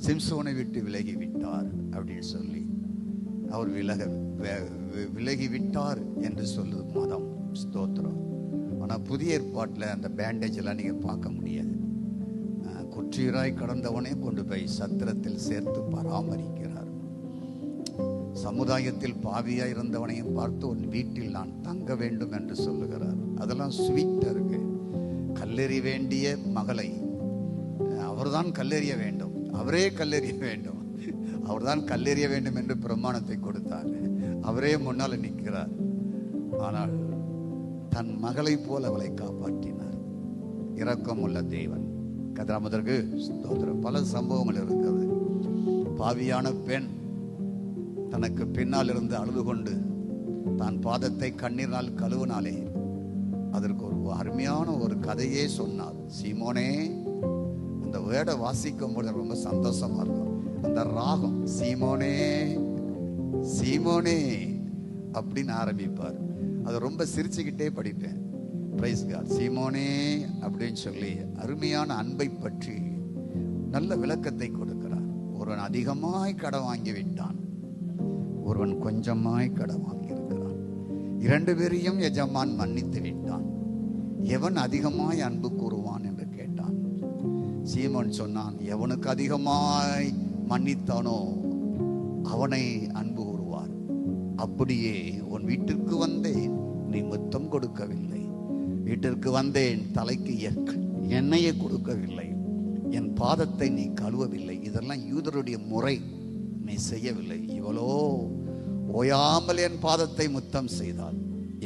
சிம்சோனை விட்டு விலகி விட்டார் அப்படின்னு சொல்லி அவர் விலகி விட்டார் என்று சொல்லுது மதம். ஸ்தோத்திரம். ஆனால் புதிய ஏற்பாட்டில் அந்த பேண்டேஜ் எல்லாம் நீங்கள் பார்க்க முடியாது. குற்றீராய் கடந்தவனே கொண்டு போய் சத்திரத்தில் சேர்த்து பராமரிக்கிறார். சமுதாயத்தில் பாவியாய் இருந்தவனையும் பார்த்து உன் வீட்டில் நான் தங்க வேண்டும் என்று சொல்லுகிறார். அதெல்லாம் ஸ்வீட்டாக இருக்கு. கல்லெறி வேண்டிய மகளை அவர்தான் கல்லெறிய வேண்டும், அவரே கல்லெறிய வேண்டும், அவர்தான் கல்லெறிய வேண்டும் என்று பிரமாணத்தை கொடுத்தார். அவரே முன்னால் நிற்கிறார். ஆனால் தன் மகளை போல அவளை காப்பாற்றினார். இரக்கம் உள்ள தேவன். கதிராமதற்கு ஸ்தோத்திரம். பல சம்பவங்கள் இருக்கிறது. பாவியான பெண் தனக்கு பின்னால் இருந்து அழுது கொண்டு தான் பாதத்தை கண்ணீரால் கழுவினாலே அதற்கு ஒரு அருமையான ஒரு கதையே சொன்னார். சீமோனே, அந்த வேர்டை வாசிக்கும் போது ரொம்ப சந்தோஷமா இருக்கும். அந்த ராகம் சீமோனே சீமோனே அப்படின்னு ஆரம்பிப்பார். அதை ரொம்ப சிரிச்சுக்கிட்டே படிப்பேன். Praise God. சீமோனே அப்படின்னு சொல்லி அருமையான அன்பை பற்றி நல்ல விளக்கத்தை கொடுக்கிறார். ஒருவன் அதிகமாய் கடன் வாங்கி விட்டான், ஒருவன் கொஞ்சமாய் கடன் வாங்கி இருக்கிறான். இரண்டு பேரையும் எஜமான் மன்னித்து விட்டான். எவன் அதிகமாய் அன்பு கூறுவான் என்று கேட்டான். சீமோன் சொன்னான், எவனுக்கு அதிகமாய் மன்னித்தானோ அவனை அன்பு கூறுவார். அப்படியே உன் வீட்டிற்கு வந்தேன், நீ முத்தம் கொடுக்கவில்லை. வீட்டிற்கு வந்தேன், தலைக்கு எண்ணெயை கொடுக்கவில்லை. என் பாதத்தை நீ கழுவவில்லை. இதெல்லாம் யூதருடைய முறை, நீ செய்யவில்லை. இவளோ ஓயாமல் என் பாதத்தை முத்தம் செய்தாள்.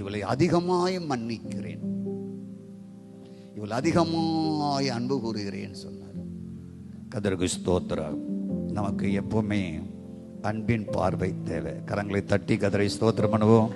இவளை அதிகமாய் மன்னிக்கிறேன், இவள் அதிகமாய் அன்பு கூறுகிறேன் சொன்னார். கர்த்தருக்கு ஸ்தோத்திரம். நமக்கு எப்பவுமே அன்பின் பார்வை தேவை. கரங்களை தட்டி கர்த்தரை ஸ்தோத்திரம் பண்ணுவோம்.